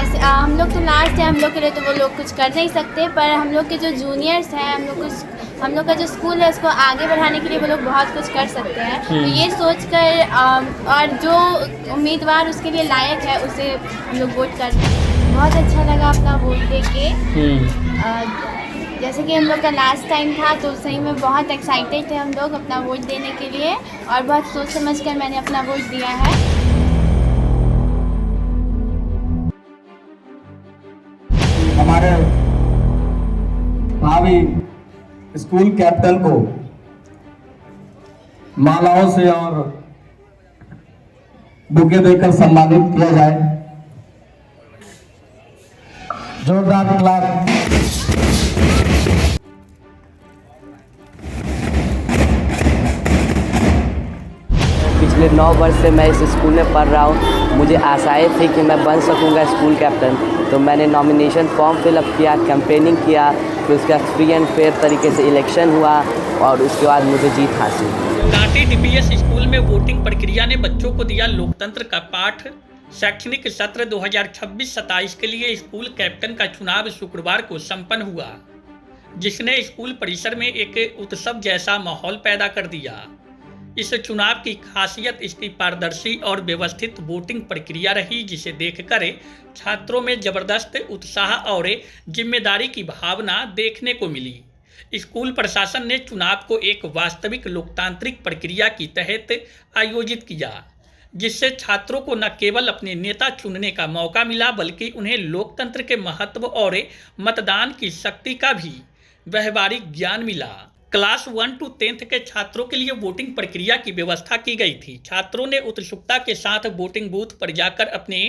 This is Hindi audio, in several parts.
जैसे हम लोग तो लास्ट है, हम लोग के लिए तो वो लोग कुछ कर नहीं सकते, पर हम लोग के जो जूनियर्स हैं, हम लोग का जो स्कूल है उसको आगे बढ़ाने के लिए वो लोग बहुत कुछ कर सकते हैं। तो ये सोचकर और जो उम्मीदवार उसके लिए लायक है उसे हम लोग वोट करते हैं। बहुत अच्छा लगा अपना वोट दे के। जैसे कि हम लोग का लास्ट टाइम था तो सही में बहुत एक्साइटेड थे हम लोग अपना वोट देने के लिए, और बहुत सोच समझ कर मैंने अपना वोट दिया है। हमारे भावी स्कूल कैप्टन को मालाओं से और बुके देकर सम्मानित किया जाए। जोरदार क्लास। पिछले 9 वर्ष से मैं इस स्कूल में पढ़ रहा हूँ। मुझे आशाएं थी कि मैं बन सकूँगा स्कूल कैप्टन, तो मैंने नॉमिनेशन फॉर्म फिलअप किया, कैंपेनिंग किया, फिर उसके बाद फ्री एंड फेयर तरीके से इलेक्शन हुआ और उसके बाद मुझे जीत हासिल हुई। कांटी डीपीएस स्कूल में वोटिंग प्रक्रिया ने बच्चों को दिया लोकतंत्र का पाठ। शैक्षणिक सत्र 2026-27 के लिए स्कूल कैप्टन का चुनाव शुक्रवार को संपन्न हुआ, जिसने स्कूल परिसर में एक उत्सव जैसा माहौल पैदा कर दिया। इस चुनाव की खासियत इसकी पारदर्शी और व्यवस्थित वोटिंग प्रक्रिया रही, जिसे देखकर छात्रों में जबरदस्त उत्साह और जिम्मेदारी की भावना देखने को मिली। स्कूल प्रशासन ने चुनाव को एक वास्तविक लोकतांत्रिक प्रक्रिया की तहत आयोजित किया, जिससे छात्रों को न केवल अपने नेता चुनने का मौका मिला, बल्कि उन्हें लोकतंत्र के महत्व और मतदान की शक्ति का भी व्यवहारिक ज्ञान मिला। क्लास 1 to 10th के छात्रों के लिए वोटिंग प्रक्रिया की व्यवस्था की गई थी। छात्रों ने उत्सुकता के साथ वोटिंग बूथ पर जाकर अपने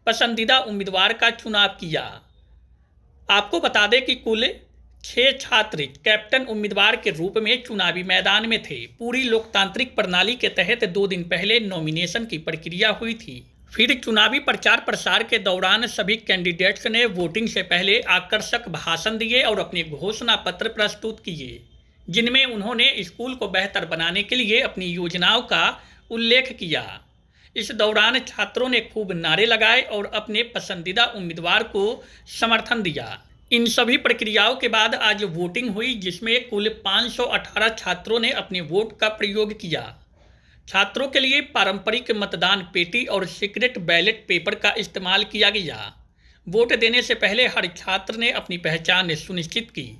पसंदीदा उम्मीदवार का चुनाव किया। आपको बता दें कि कुल 6 छात्र कैप्टन उम्मीदवार के रूप में चुनावी मैदान में थे। पूरी लोकतांत्रिक प्रणाली के तहत 2 दिन पहले नॉमिनेशन की प्रक्रिया हुई थी। फिर चुनावी प्रचार प्रसार के दौरान सभी कैंडिडेट्स ने वोटिंग से पहले आकर्षक भाषण दिए और अपने घोषणा पत्र प्रस्तुत किए, जिनमें उन्होंने स्कूल को बेहतर बनाने के लिए अपनी योजनाओं का उल्लेख किया। इस दौरान छात्रों ने खूब नारे लगाए और अपने पसंदीदा उम्मीदवार को समर्थन दिया। इन सभी प्रक्रियाओं के बाद आज वोटिंग हुई, जिसमें कुल 518 छात्रों ने अपने वोट का प्रयोग किया। छात्रों के लिए पारंपरिक मतदान पेटी और सीक्रेट बैलेट पेपर का इस्तेमाल किया गया। वोट देने से पहले हर छात्र ने अपनी पहचान सुनिश्चित की।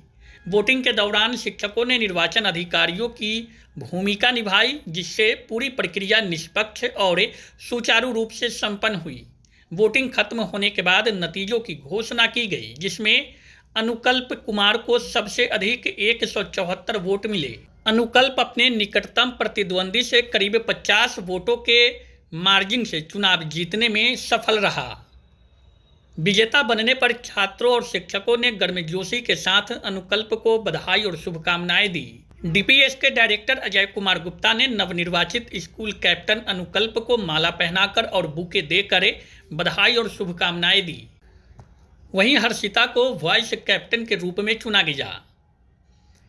वोटिंग के दौरान शिक्षकों ने निर्वाचन अधिकारियों की भूमिका निभाई, जिससे पूरी प्रक्रिया निष्पक्ष और सुचारू रूप से संपन्न हुई। वोटिंग खत्म होने के बाद नतीजों की घोषणा की गई, जिसमें अनुकल्प कुमार को सबसे अधिक 174 वोट मिले। अनुकल्प अपने निकटतम प्रतिद्वंदी से करीब 50 वोटों के मार्जिन से चुनाव जीतने में सफल रहा। विजेता बनने पर छात्रों और शिक्षकों ने गर्मजोशी के साथ अनुकल्प को बधाई और शुभकामनाएं दी। डीपीएस के डायरेक्टर अजय कुमार गुप्ता ने नवनिर्वाचित स्कूल कैप्टन अनुकल्प को माला पहनाकर और बुके देकर बधाई और शुभकामनाएं दी। वहीं हर्षिता को वाइस कैप्टन के रूप में चुना गया।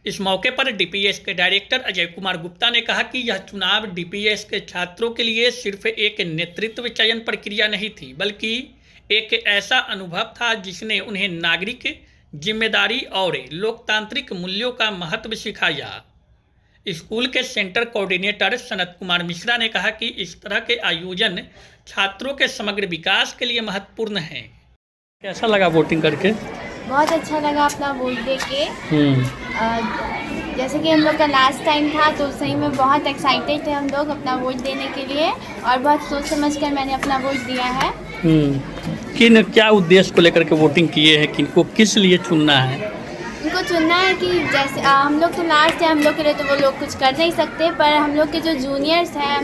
इस मौके पर डीपीएस के डायरेक्टर अजय कुमार गुप्ता ने कहा कि यह चुनाव डीपीएस के छात्रों के लिए सिर्फ एक नेतृत्व चयन प्रक्रिया नहीं थी, बल्कि एक ऐसा अनुभव था जिसने उन्हें नागरिक जिम्मेदारी और लोकतांत्रिक मूल्यों का महत्व सिखाया। स्कूल के सेंटर कोऑर्डिनेटर सनत कुमार मिश्रा ने कहा कि इस तरह के आयोजन छात्रों के समग्र विकास के लिए महत्वपूर्ण हैं। कैसा लगा वोटिंग करके? बहुत अच्छा लगा अपना वोट दे के। जैसे कि हम लोग का लास्ट टाइम था तो सही में बहुत एक्साइटेड थे हम लोग अपना वोट देने के लिए, और बहुत सोच समझ कर मैंने अपना वोट दिया है। किन क्या उद्देश्य को लेकर के वोटिंग किए हैं, किनको किस लिए चुनना है? उनको चुनना है कि जैसे हम लोग तो लास्ट है, हम लोग के लिए तो वो लोग कुछ कर नहीं सकते, पर हम लोग के जो जूनियर्स हैं,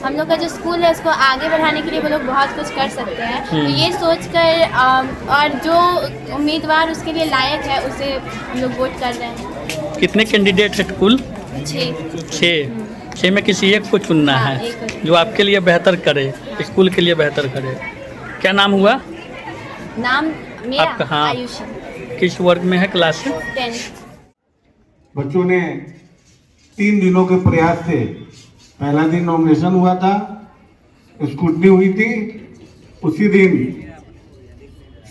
हम लोग का जो स्कूल है उसको आगे बढ़ाने के लिए वो लोग बहुत कुछ कर सकते हैं। तो ये सोचकर और जो उम्मीदवार उसके लिए लायक है उसे हम लोग वोट कर रहे हैं। कितने कैंडिडेट है कुल? 6 में किसी एक को चुनना है जो आपके लिए बेहतर करे, स्कूल के लिए बेहतर करे। क्या नाम हुआ? नाम मेरा आपका? हाँ। आयुषी। किस वर्ग में है? क्लास 10। बच्चों ने 3 दिनों के प्रयास से, पहला दिन नॉमिनेशन हुआ था, स्क्रूटनी हुई थी, उसी दिन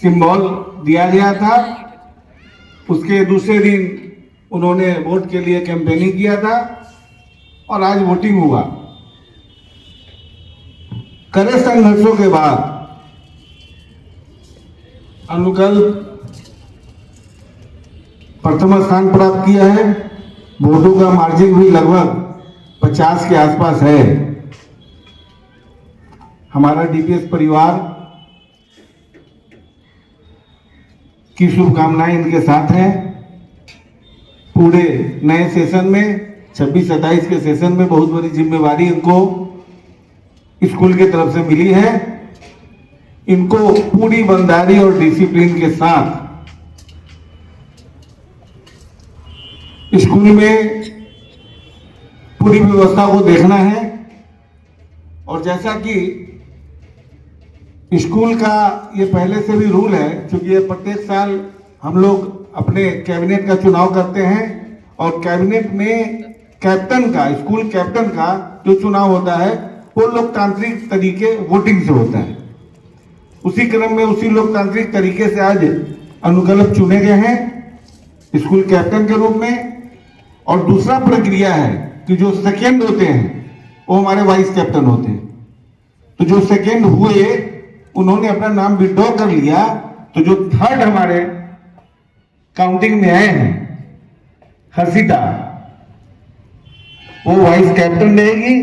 सिंबल दिया गया था। उसके दूसरे दिन उन्होंने वोट के लिए कैंपेनिंग किया था और आज वोटिंग हुआ। कड़े संघर्षों के बाद अनुकल्प प्रथम स्थान प्राप्त किया है। वोटों का मार्जिन भी लगभग 50 के आसपास है। हमारा डीपीएस परिवार की शुभकामनाएं इनके साथ हैं। पूरे नए सेशन में 26-27 के सेशन में बहुत बड़ी जिम्मेवारी इनको स्कूल की तरफ से मिली है। इनको पूरी ईमानदारी और डिसिप्लिन के साथ स्कूल में पूरी व्यवस्था को देखना है। और जैसा कि स्कूल का ये पहले से भी रूल है, क्योंकि ये प्रत्येक साल हम लोग अपने कैबिनेट का चुनाव करते हैं और कैबिनेट में कैप्टन का, स्कूल कैप्टन का जो चुनाव होता है वो लोकतांत्रिक तरीके वोटिंग से होता है। उसी क्रम में उसी लोकतांत्रिक तरीके से आज अनुकल्प चुने गए हैं स्कूल कैप्टन के रूप में। और दूसरा प्रक्रिया है कि जो सेकेंड होते हैं वो हमारे वाइस कैप्टन होते हैं। तो जो सेकेंड हुए उन्होंने अपना नाम विड्रॉ कर लिया, तो जो थर्ड हमारे काउंटिंग में आए हैं हर्षिता, वो वाइस कैप्टन रहेगी।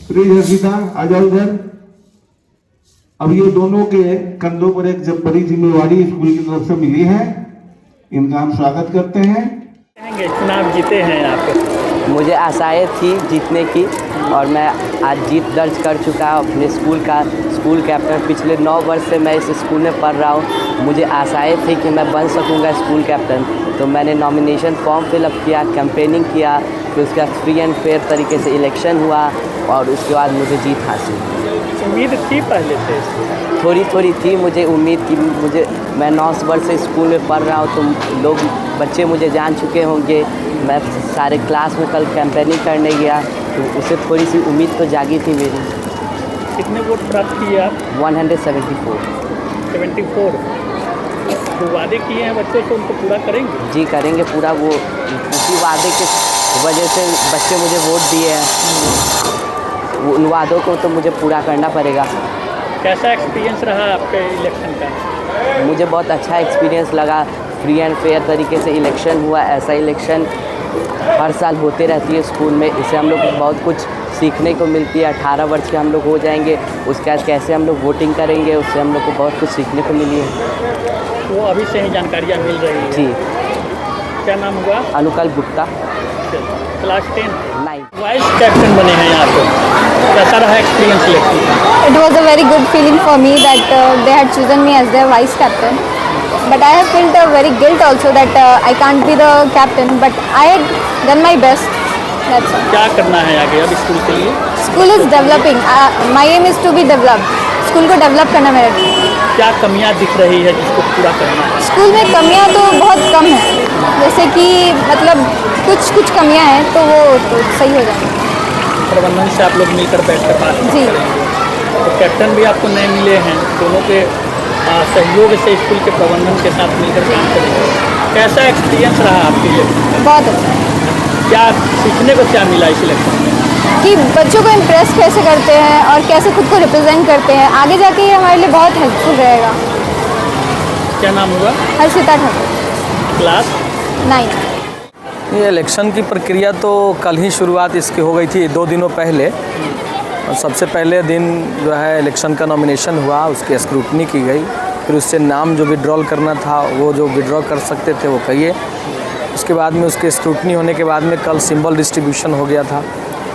प्लीज हर्षिता आ जाओ इधर। अब ये दोनों के कंधों पर एक जब बड़ी जिम्मेवारी स्कूल की तरफ से मिली है, इनका हम स्वागत करते हैं। चुनाव जीते हैं आप? मुझे आशाएं थी जीतने की और मैं आज जीत दर्ज कर चुका हूँ अपने स्कूल का स्कूल कैप्टन। पिछले 9 वर्ष से मैं इस स्कूल में पढ़ रहा हूँ। मुझे आशाएं थी कि मैं बन सकूँगा स्कूल कैप्टन, तो मैंने नॉमिनेशन फॉर्म फिलअप किया, कैंपेनिंग किया, फिर उसका फ्री एंड फेयर तरीके से इलेक्शन हुआ और उसके बाद मुझे जीत हासिल। उम्मीद थी पहले से? थोड़ी थी मुझे उम्मीद की। मैं 9 वर्ष से स्कूल में पढ़ रहा हूँ, तो लोग बच्चे मुझे जान चुके होंगे। मैं सारे क्लास में कल कैंपेनिंग करने गया, तो उससे थोड़ी सी उम्मीद तो जागी थी मेरी। कितने वोट प्राप्त किए आप? 174। 74। जो वादे किए हैं बच्चों से उनको पूरा करेंगे? जी करेंगे पूरा। वो उसी वादे के वजह से बच्चे मुझे वोट दिए हैं। उन वादों को तो मुझे पूरा करना पड़ेगा। कैसा एक्सपीरियंस रहा आपके इलेक्शन का? मुझे बहुत अच्छा एक्सपीरियंस लगा। फ्री एंड फेयर तरीके से इलेक्शन हुआ। ऐसा इलेक्शन हर साल होते रहती है स्कूल में। इससे हम लोग को बहुत कुछ सीखने को मिलती है। 18 वर्ष के हम लोग हो जाएंगे, उसके बाद कैसे हम लोग वोटिंग करेंगे, उससे हम लोग को बहुत कुछ सीखने को मिली है। वो अभी से ही जानकारियाँ मिल रही हैं? जी। क्या नाम हुआ? अनुकल्प गुप्ता, क्लास 10 9। वाइस कैप्टन बने हैं यहाँ पे, कैसा रहा experience election? It was a very good feeling for me that they had chosen me as their vice captain. But I have felt a very guilt also that I can't be the captain. But I had done my best. That's all. क्या करना है आगे अब स्कूल के लिए? School is developing. My aim is to be developed. School को डेवलप करना मेरा dream। क्या कमियाँ दिख रही है जिसको पूरा करना है? स्कूल में कमियाँ तो बहुत कम है, जैसे कि मतलब कुछ कमियाँ हैं तो वो तो सही हो जाएंगी। प्रबंधन से आप लोग मिलकर बैठकर बात जी। करेंगे। तो कैप्टन भी आपको नए मिले हैं, दोनों के सहयोग से स्कूल के प्रबंधन के साथ मिलकर काम करेंगे। कैसा एक्सपीरियंस रहा आपके लिए? बहुत अच्छा। क्या सीखने को क्या मिला इस इलेक्शन में? कि बच्चों को इम्प्रेस कैसे करते हैं और कैसे खुद को रिप्रेजेंट करते हैं, आगे जाके ये हमारे लिए बहुत हेल्पफुल रहेगा। क्या नाम हुआ? हर्षिता ठाकुर, क्लास 9। ये इलेक्शन की प्रक्रिया तो कल ही शुरुआत इसकी हो गई थी, 2 दिनों पहले। और सबसे पहले दिन जो है इलेक्शन का नॉमिनेशन हुआ, उसकी स्क्रूटनी की गई। फिर उससे नाम जो विड्रॉल करना था वो जो विड्रॉ कर सकते थे वो करिए। उसके बाद में उसके स्क्रूटनी होने के बाद में कल सिंबल डिस्ट्रीब्यूशन हो गया था।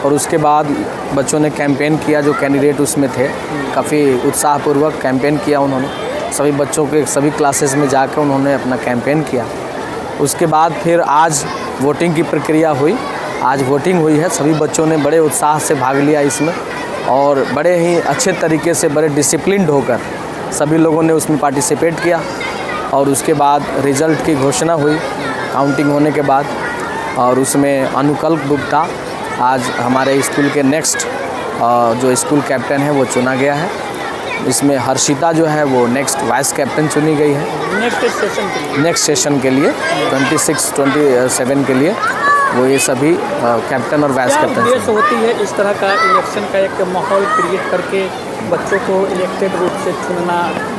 और उसके बाद बच्चों ने कैंपेन किया, जो कैंडिडेट उसमें थे काफ़ी उत्साहपूर्वक कैंपेन किया उन्होंने। सभी बच्चों के सभी क्लासेस में जाकर उन्होंने अपना कैंपेन किया। उसके बाद फिर आज वोटिंग की प्रक्रिया हुई। आज वोटिंग हुई है, सभी बच्चों ने बड़े उत्साह से भाग लिया इसमें और बड़े ही अच्छे तरीके से, बड़े डिसिप्लिन्ड होकर सभी लोगों ने उसमें पार्टिसिपेट किया। और उसके बाद रिज़ल्ट की घोषणा हुई काउंटिंग होने के बाद, और उसमें अनुकल्प गुप्ता आज हमारे स्कूल के नेक्स्ट जो स्कूल कैप्टन है वो चुना गया है। इसमें हर्षिता जो है वो नेक्स्ट वाइस कैप्टन चुनी गई है नेक्स्ट सेशन के लिए 26-27 के लिए वो ये सभी कैप्टन और वाइस कैप्टन उद्देश्य होती है इस तरह का इलेक्शन का एक माहौल क्रिएट करके बच्चों को इलेक्टेड रूप से चुनना,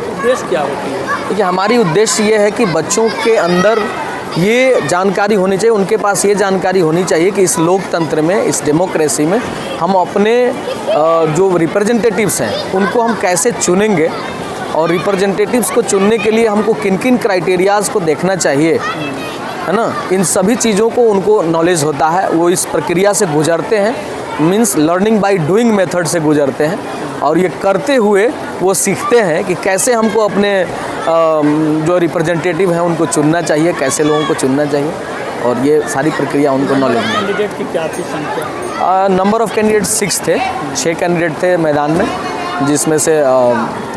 उद्देश्य क्या होती है? देखिए हमारी उद्देश्य ये है कि बच्चों के अंदर ये जानकारी होनी चाहिए, उनके पास ये जानकारी होनी चाहिए कि इस लोकतंत्र में, इस डेमोक्रेसी में हम अपने जो रिप्रेजेंटेटिव्स हैं उनको हम कैसे चुनेंगे और रिप्रेजेंटेटिव्स को चुनने के लिए हमको किन किन क्राइटेरियाज़ को देखना चाहिए, है ना। इन सभी चीज़ों को उनको नॉलेज होता है, वो इस प्रक्रिया से गुजरते हैं, means learning by doing method से गुजरते हैं और ये करते हुए वो सीखते हैं कि कैसे हमको अपने जो रिप्रेजेंटेटिव हैं उनको चुनना चाहिए, कैसे लोगों को चुनना चाहिए और ये सारी प्रक्रिया उनको नॉलेज में। कैंडिडेट की क्या थी संख्या? नंबर ऑफ़ कैंडिडेट 6 थे, 6 कैंडिडेट थे मैदान में, जिसमें से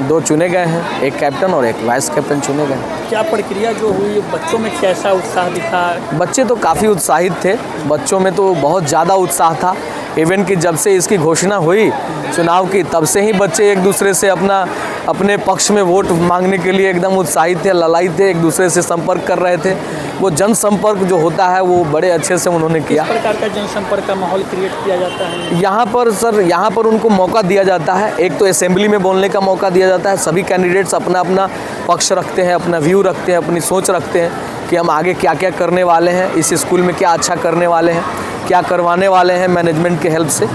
2 चुने गए हैं, एक कैप्टन और एक वाइस कैप्टन चुने गए। क्या प्रक्रिया जो हुई, बच्चों में कैसा उत्साह दिखा? बच्चे तो काफ़ी उत्साहित थे, बच्चों में तो बहुत ज़्यादा उत्साह था। इवन कि जब से इसकी घोषणा हुई चुनाव की, तब से ही बच्चे एक दूसरे से अपने पक्ष में वोट मांगने के लिए एकदम उत्साहित थे, ललायित थे, एक दूसरे से संपर्क कर रहे थे। वो जनसंपर्क जो होता है वो बड़े अच्छे से उन्होंने किया। किस प्रकार का जनसंपर्क का माहौल क्रिएट किया जाता है यहाँ पर? सर यहाँ पर उनको मौका दिया जाता है, एक तो असेंबली में बोलने का मौका दिया जाता है। सभी कैंडिडेट्स अपना अपना पक्ष रखते हैं, अपना व्यू रखते हैं, अपनी सोच रखते हैं कि हम आगे क्या क्या करने वाले हैं, इस स्कूल में क्या अच्छा करने वाले हैं, क्या करवाने वाले हैं मैनेजमेंट के हेल्प से।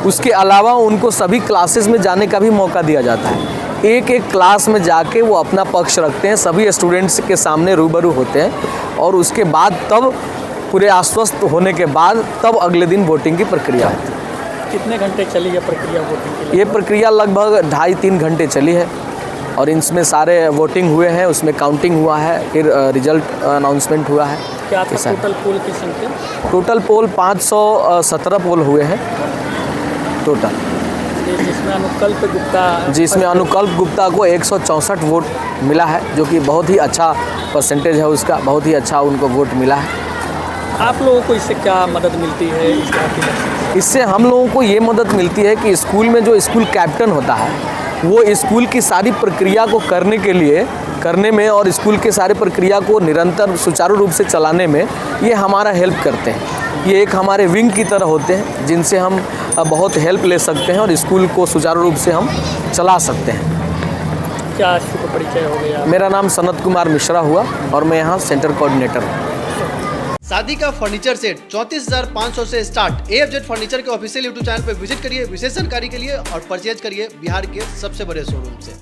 उसके अलावा उनको सभी क्लासेस में जाने का भी मौका दिया जाता है। एक एक क्लास में जाके वो अपना पक्ष रखते हैं, सभी स्टूडेंट्स के सामने रूबरू होते हैं और उसके बाद तब पूरे आश्वस्त होने के बाद तब अगले दिन वोटिंग की प्रक्रिया होती है। कितने घंटे चली है प्रक्रिया वोटिंग के लिए? ये प्रक्रिया लगभग 2.5-3 घंटे चली है और इसमें सारे वोटिंग हुए हैं, उसमें काउंटिंग हुआ है, फिर रिजल्ट अनाउंसमेंट हुआ है। क्या था टोटल पोल की संख्या? टोटल पोल 517 पोल हुए हैं टोटल, जिसमें अनुकल्प गुप्ता को 164 वोट मिला है, जो कि बहुत ही अच्छा परसेंटेज है उसका, बहुत ही अच्छा उनको वोट मिला है। आप लोगों को इससे क्या मदद मिलती है इस तरह की? इससे हम लोगों को ये मदद मिलती है कि स्कूल में जो स्कूल कैप्टन होता है वो स्कूल की सारी प्रक्रिया को करने में और स्कूल के सारे प्रक्रिया को निरंतर सुचारू रूप से चलाने में ये हमारा हेल्प करते हैं। ये एक हमारे विंग की तरह होते हैं जिनसे हम बहुत हेल्प ले सकते हैं और स्कूल को सुचारू रूप से हम चला सकते हैं। क्या शुभ परिचय हो गया? मेरा नाम सनत कुमार मिश्रा हुआ और मैं यहाँ सेंटर कोऑर्डिनेटर हूँ। शादी का फर्नीचर सेट 34,500 से स्टार्ट। AFZ फर्नीचर के ऑफिशियल यूट्यूब चैनल पर विजिट करिए विशेष जानकारी के लिए और परचेज करिए बिहार के सबसे बड़े शोरूम से।